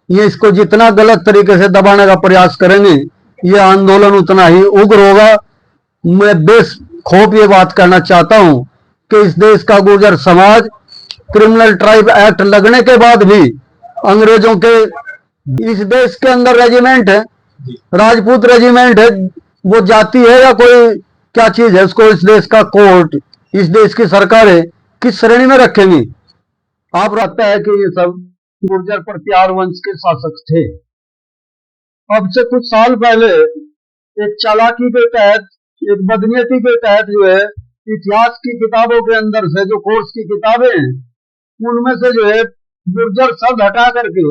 ये इसको जितना गलत तरीके से दबाने का प्रयास करेंगे, ये आंदोलन उतना ही उग्र होगा। मैं बेखौफ ये बात कहना चाहता हूं कि इस देश का गुर्जर समाज क्रिमिनल ट्राइब एक्ट लगने के बाद भी अंग्रेजों के, इस देश के अंदर रेजिमेंट है, राजपूत रेजिमेंट है, वो जाति है या कोई क्या चीज है, उसको इस देश का कोर्ट, इस देश की सरकारें किस श्रेणी में रखेंगी? आप लगता है कि ये सब गुर्जर प्रतिहार वंश के शासक थे। अब से कुछ साल पहले एक चालाकी के तहत, एक बदनीयती के तहत जो है, इतिहास की किताबों के अंदर से जो कोर्स की किताबें हैं उनमें से जो है गुर्जर शब्द हटा करके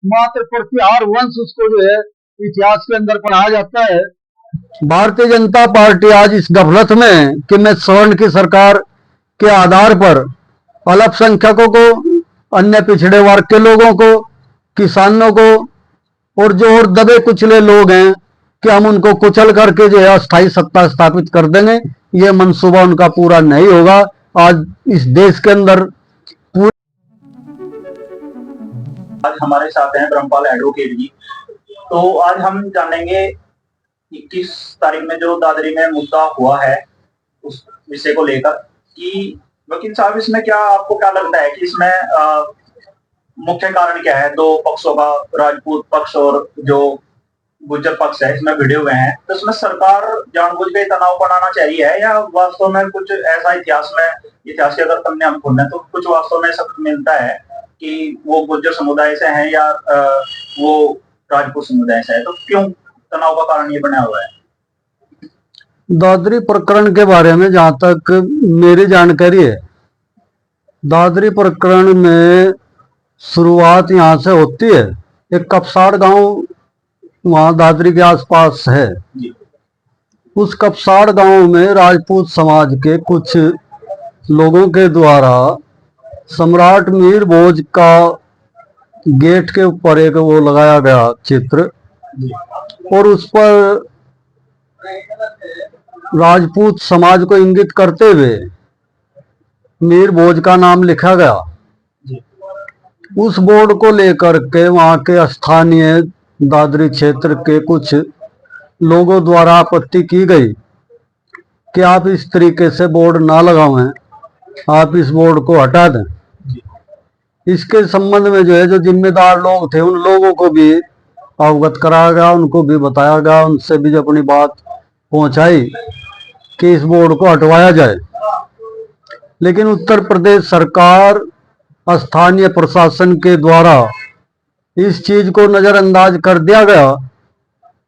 मात्र प्रतिहार वंश उसको जो है इतिहास के अंदर पढ़ाया जाता है। भारतीय जनता पार्टी आज इस गफलत में कि मैं सवर्ण की सरकार के आधार पर अल्पसंख्यकों को, अन्य पिछड़े वर्ग के लोगों को, किसानों को और जो और दबे कुचले लोग हैं कि हम उनको कुचल करके जो है अस्थायी सत्ता स्थापित कर देंगे, ये मंसूबा उनका पूरा नहीं होगा। आज इस देश के अंदर आज हमारे साथ हैं ब्रह्मपाल एडवोकेट जी। तो आज हम जानेंगे 21 तारीख में जो दादरी में मुद्दा हुआ है उस विषय को लेकर कि वकील साहब इसमें क्या आपको क्या लगता है कि इसमें मुख्य कारण क्या है? दो पक्षों का, राजपूत पक्ष और जो गुर्जर पक्ष है, इसमें भिड़े हुए हैं। तो इसमें सरकार जानबूझ के तनाव बढ़ाना चाहिए है या वास्तव में कुछ ऐसा इतिहास के अगर पन्ने हम खोलें तो कुछ वास्तव में सख्त मिलता है कि वो गुर्जर समुदाय से है या वो राजपूत समुदाय से है? तो क्यों तनाव का कारण ये बना हुआ है? दादरी प्रकरण के बारे में जहां तक मेरी जानकारी है, दादरी प्रकरण में शुरुआत यहां से होती है। एक कपसाड़ गांव वहां दादरी के आसपास है। उस कपसाड़ गांव में राजपूत समाज के कुछ लोगों के द्वारा सम्राट मीर भोज का गेट के ऊपर एक वो लगाया गया चित्र और उस पर राजपूत समाज को इंगित करते हुए मीर भोज का नाम लिखा गया। उस बोर्ड को लेकर के वहां के स्थानीय दादरी क्षेत्र के कुछ लोगों द्वारा आपत्ति की गई कि आप इस तरीके से बोर्ड ना लगाएं, आप इस बोर्ड को हटा दें। इसके संबंध में जो है जो जिम्मेदार लोग थे उन लोगों को भी अवगत कराया गया, उनको भी बताया गया, उनसे भी अपनी बात पहुंचाई कि इस बोर्ड को हटवाया जाए। लेकिन उत्तर प्रदेश सरकार, स्थानीय प्रशासन के द्वारा इस चीज को नजरअंदाज कर दिया गया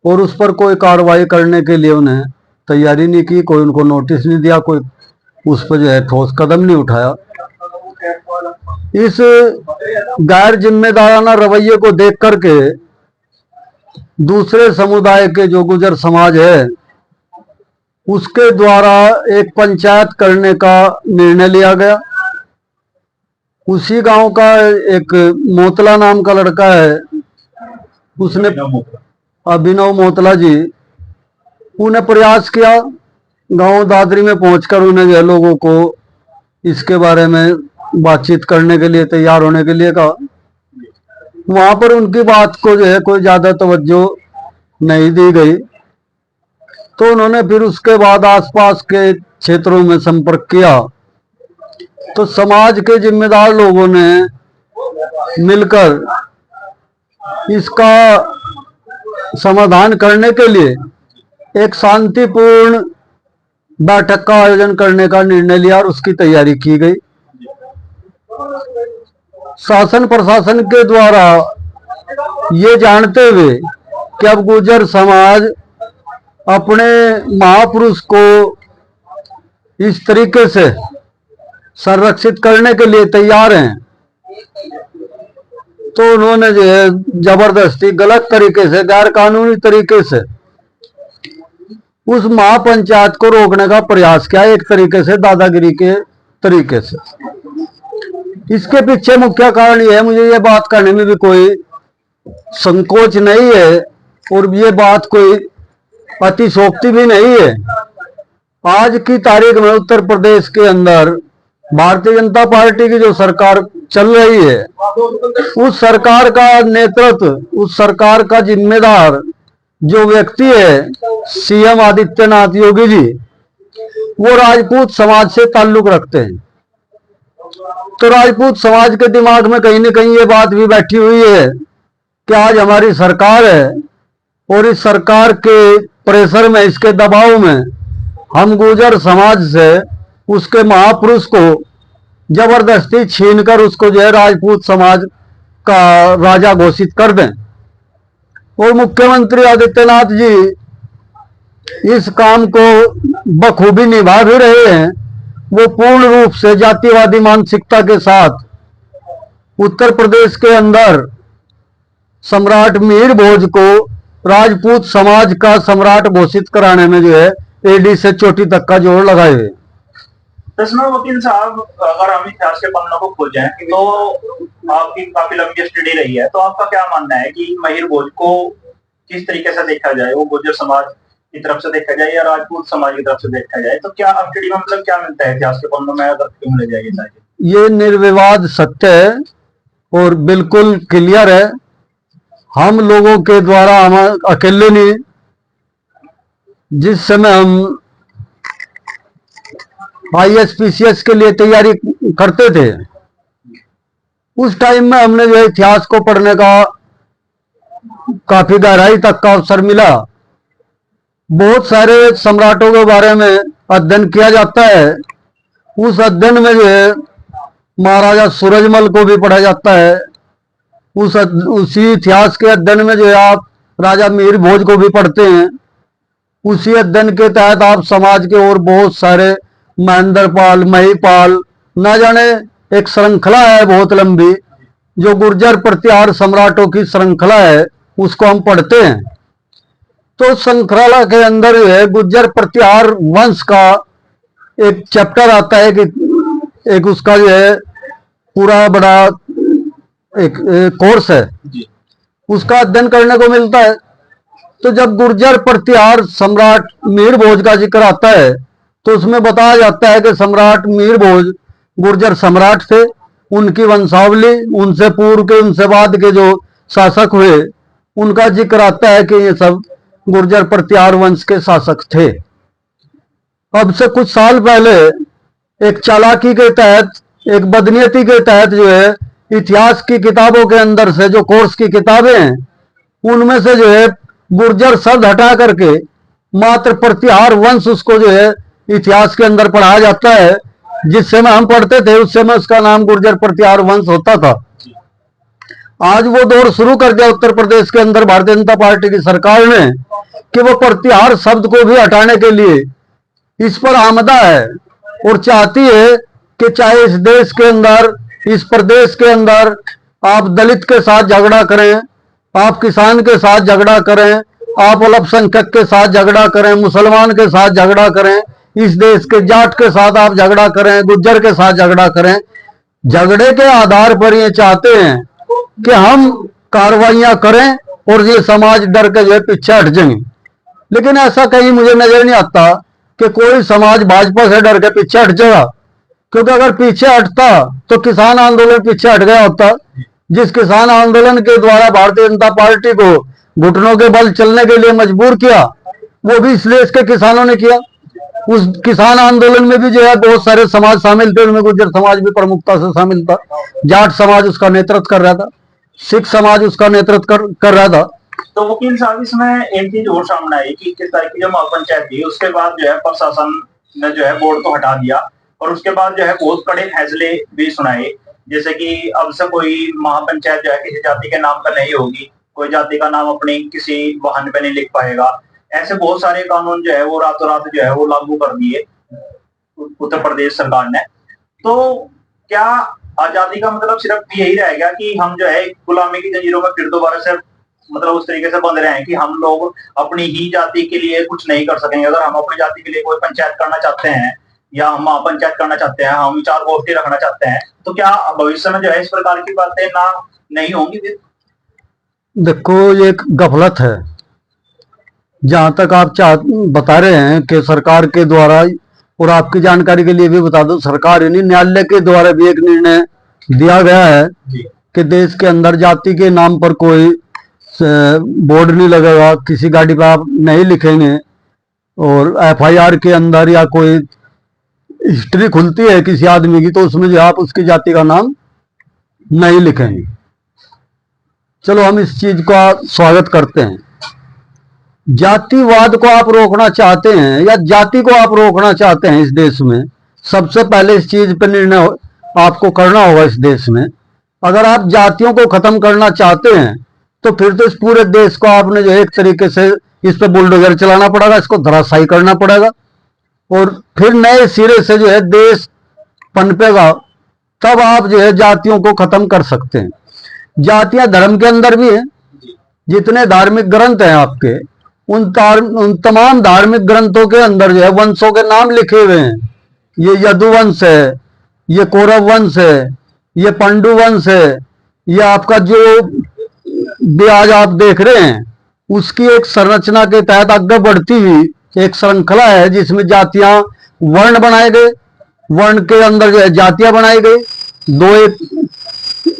और उस पर कोई कार्रवाई करने के लिए उन्हें तैयारी नहीं की, कोई उनको नोटिस नहीं दिया, कोई उस पर जो है ठोस कदम नहीं उठाया। इस गैर जिम्मेदाराना रवैये को देख करके दूसरे समुदाय के जो गुर्जर समाज है उसके द्वारा एक पंचायत करने का निर्णय लिया गया। उसी गांव का एक मोतला नाम का लड़का है, उसने, अभिनव मोतला जी, उन्हें प्रयास किया गांव दादरी में पहुंचकर उन्हें जो लोगों को इसके बारे में बातचीत करने के लिए तैयार होने के लिए कहा। वहां पर उनकी बात को जो है कोई ज्यादा तवज्जो नहीं दी गई। तो उन्होंने फिर उसके बाद आसपास के क्षेत्रों में संपर्क किया तो समाज के जिम्मेदार लोगों ने मिलकर इसका समाधान करने के लिए एक शांतिपूर्ण बैठक का आयोजन करने का निर्णय लिया और उसकी तैयारी की गई। शासन प्रशासन के द्वारा ये जानते हुए कि अब गुर्जर समाज अपने महापुरुष को इस तरीके से संरक्षित करने के लिए तैयार हैं, तो उन्होंने जो है जबरदस्ती गलत तरीके से, गैर कानूनी तरीके से उस महापंचायत को रोकने का प्रयास किया, एक तरीके से दादागिरी के तरीके से। इसके पीछे मुख्य कारण यह है, मुझे ये बात करने में भी कोई संकोच नहीं है और ये बात कोई अतिशोक्ति भी नहीं है। आज की तारीख में उत्तर प्रदेश के अंदर भारतीय जनता पार्टी की जो सरकार चल रही है, उस सरकार का नेतृत्व, उस सरकार का जिम्मेदार जो व्यक्ति है सीएम आदित्यनाथ योगी जी, वो राजपूत समाज से ताल्लुक रखते हैं। तो राजपूत समाज के दिमाग में कहीं ना कहीं ये बात भी बैठी हुई है कि आज हमारी सरकार है और इस सरकार के प्रेशर में, इसके दबाव में हम गुर्जर समाज से उसके महापुरुष को जबरदस्ती छीनकर उसको जो है राजपूत समाज का राजा घोषित कर दें। और मुख्यमंत्री आदित्यनाथ जी इस काम को बखूबी निभा भी रहे हैं। वो पूर्ण रूप से जातिवादी मानसिकता के साथ उत्तर प्रदेश के अंदर सम्राट मिहिर भोज को राजपूत समाज का सम्राट घोषित कराने में जो है एडी से चोटी तक का जोर लगाए हुए। इसमें वकील साहब, अगर हम इतिहास के पन्नों को खोजें तो आपकी काफी लंबी स्टडी रही है, तो आपका क्या मानना है कि मिहिर भोज को किस तरीके से देखा जाए? वो गुर्जर समाज की तरफ से देखा जाए या राजपूत समाज की तरफ से देखा जाए? तो क्या स्टडी में मतलब क्या मिलता है इतिहास के पन्नों में, अगर क्यों ले जाइए? ये निर्विवाद सत्य है और बिल्कुल क्लियर है। हम लोगों के द्वारा, हम अकेले नहीं, जिस समय हम ISPCS के लिए तैयारी करते थे उस टाइम में हमने जो इतिहास को पढ़ने का काफी गहराई तक का अवसर मिला। बहुत सारे सम्राटों के बारे में अध्ययन किया जाता है। उस अध्ययन में जो है महाराजा सूरजमल को भी पढ़ा जाता है। उसी इतिहास के अध्ययन में जो है आप राजा मिहिर भोज को भी पढ़ते हैं। उसी अध्ययन के तहत आप समाज के और बहुत सारे महेंद्रपाल, महिपाल, ना जाने एक श्रृंखला है बहुत लंबी, जो गुर्जर प्रतिहार सम्राटों की श्रृंखला है, उसको हम पढ़ते हैं। तो श्रृंखला के अंदर जो है गुर्जर प्रतिहार वंश का एक चैप्टर आता है कि एक उसका जो है पूरा बड़ा एक कोर्स है, उसका अध्ययन करने को मिलता है। तो जब गुर्जर प्रतिहार सम्राट मिहिर भोज का जिक्र आता है तो उसमें बताया जाता है कि सम्राट मिहिर भोज गुर्जर सम्राट थे, उनकी वंशावली, उनसे पूर्व के, उनसे बाद के जो शासक हुए उनका जिक्र आता है कि ये सब गुर्जर प्रतिहार वंश के शासक थे। अब से कुछ साल पहले एक चालाकी के तहत, एक बदनीयती के तहत जो है इतिहास की किताबों के अंदर से, जो कोर्स की किताबें हैं, उनमें से जो है गुर्जर शब्द हटा करके मात्र प्रतिहार वंश उसको जो है इतिहास के अंदर पढ़ाया जाता है। जिस समय हम पढ़ते थे उस समय उसका नाम गुर्जर प्रतिहार वंश होता था। आज वो दौर शुरू कर दिया उत्तर प्रदेश के अंदर भारतीय जनता पार्टी की सरकार ने कि वो प्रतिहार शब्द को भी हटाने के लिए इस पर आमदा है और चाहती है कि चाहे इस देश के अंदर, इस प्रदेश के अंदर आप दलित के साथ झगड़ा करें, आप किसान के साथ झगड़ा करें, आप अल्पसंख्यक के साथ झगड़ा करें, मुसलमान के साथ झगड़ा करें, इस देश के जाट के साथ आप झगड़ा करें, गुज्जर के साथ झगड़ा करें, झगड़े के आधार पर ये चाहते हैं कि हम कार्रवाइयां करें और ये समाज डर के जो है पीछे हट जाएंगे। लेकिन ऐसा कहीं मुझे नजर नहीं आता कि कोई समाज भाजपा से डर के पीछे हट जाएगा, क्योंकि अगर पीछे हटता तो किसान आंदोलन पीछे हट गया होता। जिस किसान आंदोलन के द्वारा भारतीय जनता पार्टी को घुटनों के बल चलने के लिए मजबूर किया, वो भी इस देश के किसानों ने किया। उस किसान आंदोलन में भी जो है बहुत सारे समाज शामिल थे, उनमें गुर्जर समाज भी प्रमुखता से शामिल था, जाट समाज उसका नेतृत्व कर रहा था, सिख समाज उसका नेतृत्व कर रहा था। तो वकील साहब, इसमें एक चीज और सामने आई कि 21 तारीख की जो महापंचायत थी उसके बाद जो है प्रशासन ने जो है बोर्ड को हटा दिया और उसके बाद जो है बहुत कड़े फैसले भी सुनाए, जैसे कि अब से कोई महापंचायत जो है किसी जाति के नाम पर नहीं होगी, कोई जाति का नाम अपनी किसी वाहन पे नहीं लिख पाएगा। ऐसे बहुत सारे कानून जो है वो रातों रात जो है वो लागू कर दिए उत्तर प्रदेश सरकार ने। तो क्या आजादी का मतलब सिर्फ यही रहेगा कि हम जो है गुलामी की जंजीरों में फिर दोबारा से मतलब उस तरीके से बंध रहे हैं कि हम लोग अपनी ही जाति के लिए कुछ नहीं कर सकेंगे? अगर हम अपनी जाति के लिए कोई पंचायत करना चाहते हैं या हम महापंचायत करना चाहते हैं, हम विचार गोष्ठी रखना चाहते हैं, तो क्या भविष्य में जो है इस प्रकार की बातें ना नहीं होंगी? देखो, ये एक गफलत है। जहां तक आप बता रहे हैं कि सरकार के द्वारा, और आपकी जानकारी के लिए भी बता दूं, सरकार यानी न्यायालय के द्वारा भी एक निर्णय दिया गया है जी कि देश के अंदर जाति के नाम पर कोई बोर्ड नहीं लगेगा, किसी गाड़ी पर आप नहीं लिखेंगे, और एफआईआर के अंदर या कोई हिस्ट्री खुलती है किसी आदमी की तो उसमें जो आप उसकी जाति का नाम नहीं लिखेंगे। चलो हम इस चीज का स्वागत करते हैं। जातिवाद को आप रोकना चाहते हैं या जाति को आप रोकना चाहते हैं इस देश में, सबसे पहले इस चीज पर निर्णय आपको करना होगा इस देश में। अगर आप जातियों को खत्म करना चाहते हैं तो फिर तो इस पूरे देश को आपने जो एक तरीके से इस पर बुलडोजर चलाना पड़ेगा, इसको धराशायी करना पड़ेगा, और फिर नए सिरे से जो है देश पनपेगा, तब आप जो है जातियों को खत्म कर सकते हैं। जातियां धर्म के अंदर भी हैं। जितने धार्मिक ग्रंथ हैं आपके, उन तमाम धार्मिक ग्रंथों के अंदर जो है वंशों के नाम लिखे हुए हैं। ये यदुवंश है, ये कौरव वंश है, ये पांडु वंश है, ये आपका जो भी आज आप देख रहे हैं उसकी एक संरचना के तहत आगे बढ़ती हुई एक श्रृंखला है जिसमें जातियां वर्ण बनाए गए, वर्ण के अंदर जो है जातियां बनाई गई,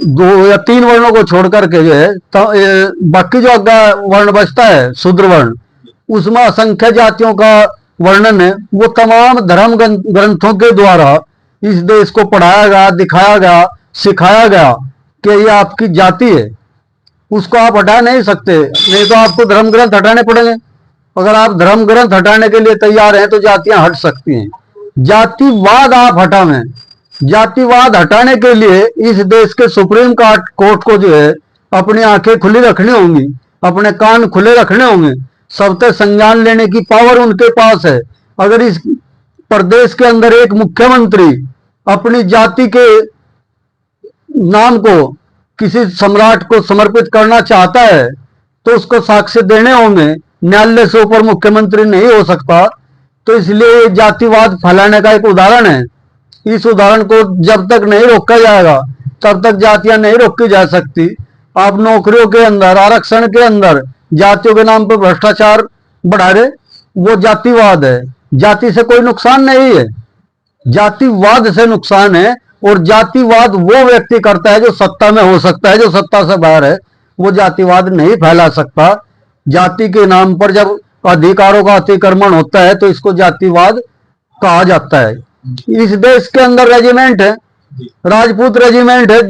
दो या तीन वर्णों को छोड़ करके जो है बाकी जो आगे वर्ण बचता है शूद्र वर्ण, उसमें असंख्य जातियों का वर्णन है। वो तमाम धर्म ग्रंथों के द्वारा इस देश को पढ़ाया गया, दिखाया गया, सिखाया गया कि ये आपकी जाति है, उसको आप हटा नहीं सकते, नहीं तो आपको धर्म ग्रंथ हटाने पड़ेंगे। अगर आप धर्म ग्रंथ हटाने के लिए तैयार हैं तो जातियां हट सकती हैं। जातिवाद आप हटावें। जातिवाद हटाने के लिए इस देश के सुप्रीम कोर्ट को जो है अपनी आंखें खुली रखनी होंगी, अपने कान खुले रखने होंगे, सबसे संज्ञान लेने की पावर उनके पास है। अगर इस प्रदेश के अंदर एक मुख्यमंत्री अपनी जाति के नाम को किसी सम्राट को समर्पित करना चाहता है तो उसको साक्ष्य देने होंगे। न्यायालय से ऊपर मुख्यमंत्री नहीं हो सकता। तो इसलिए जातिवाद फैलाने का एक उदाहरण है। इस उदाहरण को जब तक नहीं रोका जाएगा तब तक जातियां नहीं रोकी जा सकती। आप नौकरियों के अंदर, आरक्षण के अंदर जातियों के नाम पर भ्रष्टाचार बढ़ा रहे, वो जातिवाद है। जाति से कोई नुकसान नहीं है, जातिवाद से नुकसान है। और जातिवाद वो व्यक्ति करता है जो सत्ता में हो सकता है, जो सत्ता से बाहर है वो जातिवाद नहीं फैला सकता। जाति के नाम पर जब अधिकारों का अतिक्रमण होता है तो इसको जातिवाद कहा जाता है। इस देश के अंदर रेजिमेंट है, राजपूत रेजिमेंट है,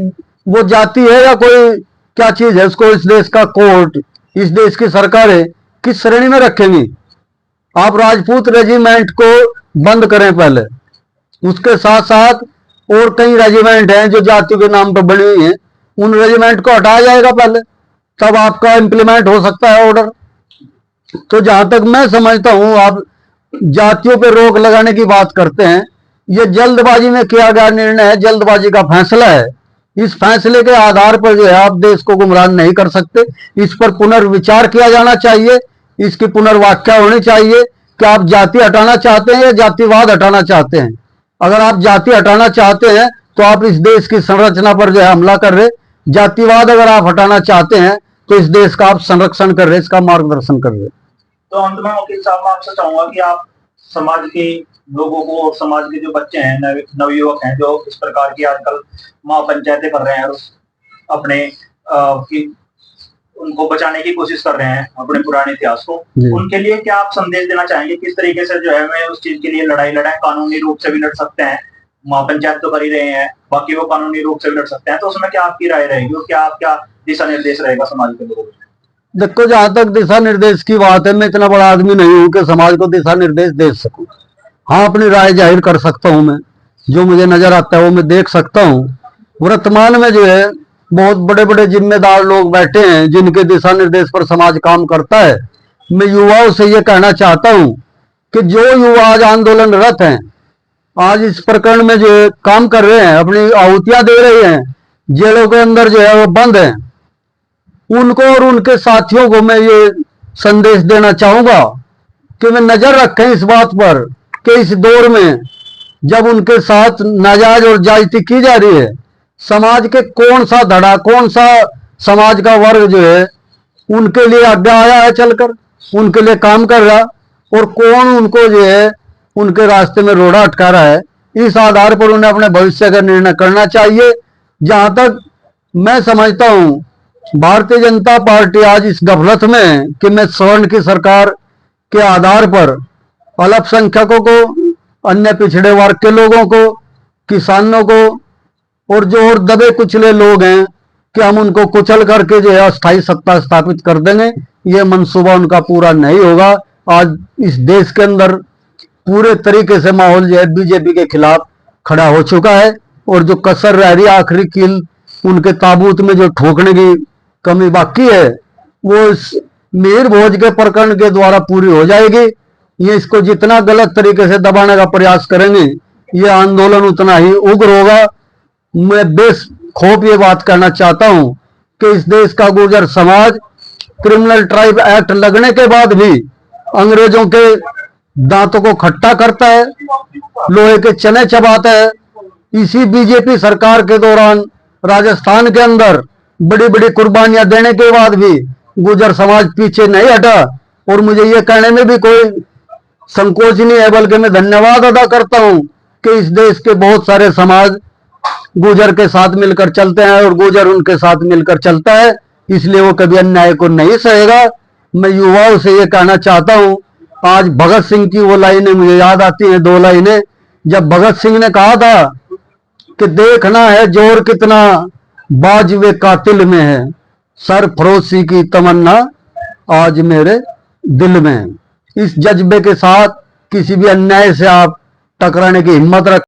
वो जाति है या कोई क्या चीज है? उसको इस देश का कोर्ट, इस देश की सरकारें किस श्रेणी में रखेंगी? आप राजपूत रेजिमेंट को बंद करें पहले, उसके साथ साथ और कई रेजिमेंट हैं जो जाति के नाम पर बनी हुई हैं, उन रेजिमेंट को हटाया जाएगा पहले, तब आपका इंप्लीमेंट हो सकता है ऑर्डर। तो जहां तक मैं समझता हूं, आप जातियों पर रोक लगाने की बात करते हैं, ये जल्दबाजी में किया गया निर्णय है, जल्दबाजी का फैसला है। इस फैसले के आधार पर जो है आप देश को गुमराह नहीं कर सकते। इस पर पुनर्विचार किया जाना चाहिए, इसकी पुनर्व्याख्या होनी चाहिए कि आप जाति हटाना चाहते हैं या जातिवाद हटाना चाहते हैं। अगर आप जाति हटाना चाहते हैं तो आप इस देश की संरचना पर जो है हमला कर रहे, जातिवाद अगर आप हटाना चाहते हैं तो इस देश का आप संरक्षण कर रहे, इसका मार्गदर्शन कर रहे। तो अंत में वकील साहब मैं आपसे चाहूंगा कि आप समाज के लोगों को और समाज के जो बच्चे हैं, नवयुवक हैं जो इस प्रकार की आजकल महापंचायतें कर रहे हैं और अपने उनको बचाने की कोशिश कर रहे हैं अपने पुराने इतिहास को, उनके लिए क्या आप संदेश देना चाहेंगे? किस तरीके से जो है हमें उस चीज के लिए लड़ाई लड़ाएं? कानूनी रूप से भी लड़ सकते हैं, महापंचायत तो कर ही रहे हैं, बाकी वो कानूनी रूप से भी लड़ सकते हैं, तो उसमें क्या आपकी राय रहेगी और क्या आपका दिशा निर्देश रहेगा समाज के लोगों को? देखो, जहां तक दिशा निर्देश की बात है, मैं इतना बड़ा आदमी नहीं हूं कि समाज को दिशा निर्देश दे सकूं। हाँ, अपनी राय जाहिर कर सकता हूं, मैं जो मुझे नजर आता है वो मैं देख सकता हूं। वर्तमान में जो है बहुत बड़े बड़े जिम्मेदार लोग बैठे हैं जिनके दिशा निर्देश पर समाज काम करता है। मैं युवाओं से ये कहना चाहता हूं कि जो युवा आज आंदोलनरत हैं, आज इस प्रकरण में जो काम कर रहे हैं, अपनी आहुतियां दे रहे हैं, जेलों के अंदर जो है वो बंद हैं, उनको और उनके साथियों को मैं ये संदेश देना चाहूंगा कि वे नजर रखें इस बात पर कि इस दौर में जब उनके साथ नाजायज और ज्यादती की जा रही है, समाज के कौन सा धड़ा, कौन सा समाज का वर्ग जो है उनके लिए आगे आया है चलकर, उनके लिए काम कर रहा, और कौन उनको जो है उनके रास्ते में रोड़ा अटका रहा है। इस आधार पर उन्हें अपने भविष्य का निर्णय करना चाहिए जहां तक मैं समझता हूं भारतीय जनता पार्टी आज इस गफलत में कि मैं सवर्ण की सरकार के आधार पर अल्पसंख्यकों को, अन्य पिछड़े वर्ग के लोगों को, किसानों को और जो और दबे कुचले लोग हैं कि हम उनको कुचल करके जो है अस्थायी सत्ता स्थापित कर देंगे, ये मंसूबा उनका पूरा नहीं होगा। आज इस देश के अंदर पूरे तरीके से माहौल जो है बीजेपी के खिलाफ खड़ा हो चुका है और जो कसर रह रही आखिरी कील उनके ताबूत में जो ठोकने की कमी बाकी है वो इस मिहिर भोज के प्रकरण के द्वारा पूरी हो जाएगी। ये इसको जितना गलत तरीके से दबाने का प्रयास करेंगे ये आंदोलन उतना ही उग्र होगा। मैं बेखौफ ये बात कहना चाहता हूं कि इस देश का गुर्जर समाज क्रिमिनल ट्राइब एक्ट लगने के बाद भी अंग्रेजों के दांतों को खट्टा करता है, लोहे के चने चबाता है। इसी बीजेपी सरकार के दौरान राजस्थान के अंदर बड़ी बड़ी कुर्बानियां देने के बाद भी गुर्जर समाज पीछे नहीं हटा और मुझे ये कहने में भी कोई संकोच नहीं है, बल्कि मैं धन्यवाद अदा करता हूं कि इस देश के बहुत सारे समाज गुर्जर के साथ मिलकर चलते हैं और गुर्जर उनके साथ मिलकर चलता है, इसलिए वो कभी अन्याय को नहीं सहेगा। मैं युवाओं से ये कहना चाहता हूं, आज भगत सिंह की वो लाइनें मुझे याद आती हैं, 2 लाइनें, जब भगत सिंह ने कहा था कि देखना है जोर कितना बाजवे कातिल में है, सरफरोशी की तमन्ना आज मेरे दिल में है। इस जज्बे के साथ किसी भी अन्याय से आप टकराने की हिम्मत रख